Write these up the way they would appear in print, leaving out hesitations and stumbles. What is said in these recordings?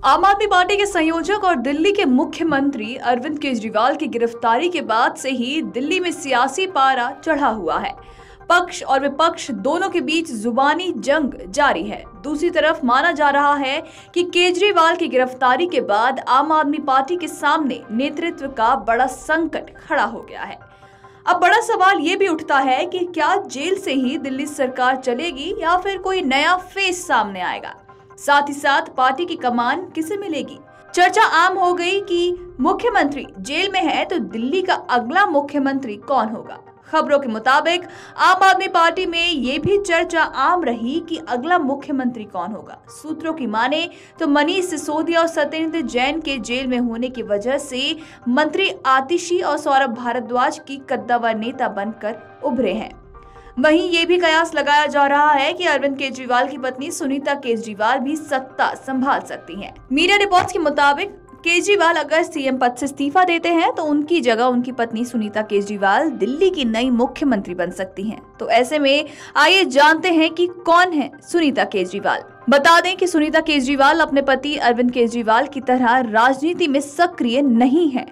आम आदमी पार्टी के संयोजक और दिल्ली के मुख्यमंत्री अरविंद केजरीवाल की गिरफ्तारी के बाद से ही दिल्ली में सियासी पारा चढ़ा हुआ है। पक्ष और विपक्ष दोनों के बीच जुबानी जंग जारी है। दूसरी तरफ माना जा रहा है कि केजरीवाल की गिरफ्तारी के बाद आम आदमी पार्टी के सामने नेतृत्व का बड़ा संकट खड़ा हो गया है। अब बड़ा सवाल ये भी उठता है कि क्या जेल से ही दिल्ली सरकार चलेगी या फिर कोई नया फेस सामने आएगा। साथ ही साथ पार्टी की कमान किसे मिलेगी। चर्चा आम हो गई कि मुख्यमंत्री जेल में है तो दिल्ली का अगला मुख्यमंत्री कौन होगा। खबरों के मुताबिक आम आदमी पार्टी में ये भी चर्चा आम रही कि अगला मुख्यमंत्री कौन होगा। सूत्रों की माने तो मनीष सिसोदिया और सत्येंद्र जैन के जेल में होने की वजह से मंत्री आतिशी और सौरभ भारद्वाज की कद्दावर नेता बनकर उभरे हैं। वहीं ये भी कयास लगाया जा रहा है कि अरविंद केजरीवाल की पत्नी सुनीता केजरीवाल भी सत्ता संभाल सकती हैं। मीडिया रिपोर्ट्स के मुताबिक केजरीवाल अगर सीएम पद से इस्तीफा देते हैं तो उनकी जगह उनकी पत्नी सुनीता केजरीवाल दिल्ली की नई मुख्यमंत्री बन सकती हैं। तो ऐसे में आइए जानते हैं कि कौन है सुनीता केजरीवाल। बता दें कि सुनीता केजरीवाल अपने पति अरविंद केजरीवाल की तरह राजनीति में सक्रिय नहीं है।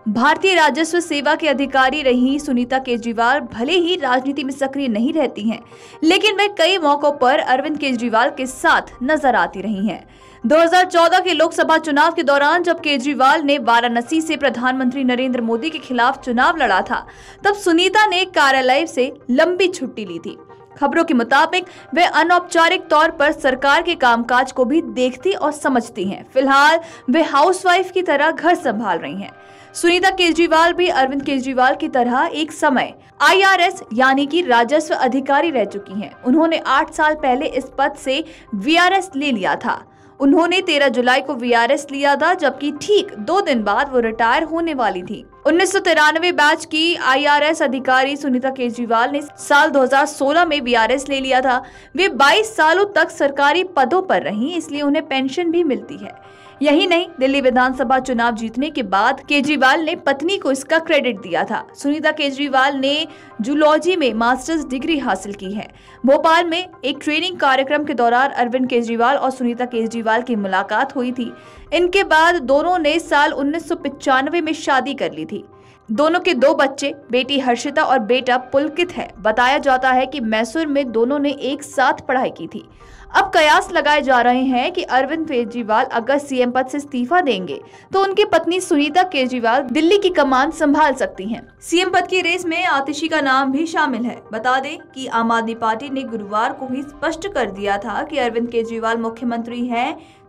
भारतीय राजस्व सेवा के अधिकारी रही सुनीता केजरीवाल भले ही राजनीति में सक्रिय नहीं रहती हैं, लेकिन वे कई मौकों पर अरविंद केजरीवाल के साथ नजर आती रही हैं। 2014 के लोकसभा चुनाव के दौरान जब केजरीवाल ने वाराणसी से प्रधानमंत्री नरेंद्र मोदी के खिलाफ चुनाव लड़ा था, तब सुनीता ने कार्यालय से लंबी छुट्टी ली थी। खबरों के मुताबिक वे अनौपचारिक तौर पर सरकार के कामकाज को भी देखती और समझती हैं। फिलहाल वे हाउसवाइफ की तरह घर संभाल रही हैं। सुनीता केजरीवाल भी अरविंद केजरीवाल की तरह एक समय IRS यानी कि राजस्व अधिकारी रह चुकी हैं। उन्होंने 8 साल पहले इस पद से VRS ले लिया था। उन्होंने 13 जुलाई को VRS लिया था, जबकि ठीक 2 दिन बाद वो रिटायर होने वाली थी। 1993 बैच की IRS अधिकारी सुनीता केजरीवाल ने साल 2016 में VRS ले लिया था। वे 22 सालों तक सरकारी पदों पर रहीं, इसलिए उन्हें पेंशन भी मिलती है। यही नहीं, दिल्ली विधानसभा चुनाव जीतने के बाद केजरीवाल ने पत्नी को इसका क्रेडिट दिया था। सुनीता केजरीवाल ने जूलॉजी में मास्टर्स डिग्री हासिल की है। भोपाल में एक ट्रेनिंग कार्यक्रम के दौरान अरविंद केजरीवाल और सुनीता केजरीवाल की मुलाकात हुई थी। इनके बाद दोनों ने साल 1995 में शादी कर ली थी। दोनों के 2 बच्चे, बेटी हर्षिता और बेटा पुलकित है। बताया जाता है कि मैसूर में दोनों ने एक साथ पढ़ाई की थी। अब कयास लगाए जा रहे हैं कि अरविंद केजरीवाल अगर सीएम पद से इस्तीफा देंगे तो उनकी पत्नी सुनीता केजरीवाल दिल्ली की कमान संभाल सकती हैं। सीएम पद की रेस में आतिशी का नाम भी शामिल है। बता दें कि आम आदमी पार्टी ने गुरुवार को ही स्पष्ट कर दिया था कि अरविंद केजरीवाल मुख्यमंत्री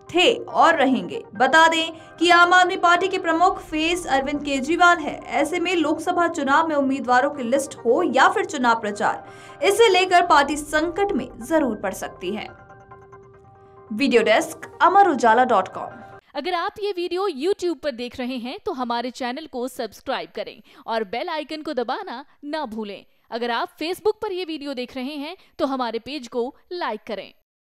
थे और रहेंगे। बता दें कि आम आदमी पार्टी के प्रमुख फेस अरविंद केजरीवाल है। ऐसे में लोकसभा चुनाव में उम्मीदवारों की लिस्ट हो या फिर चुनाव प्रचार, इसे लेकर पार्टी संकट में जरूर पड़ सकती है। वीडियो डेस्क अमरउजाला.com। अगर आप ये वीडियो YouTube पर देख रहे हैं तो हमारे चैनल को सब्सक्राइब करें और बेल आइकन को दबाना ना भूलें। अगर आप Facebook पर ये वीडियो देख रहे हैं तो हमारे पेज को लाइक करें।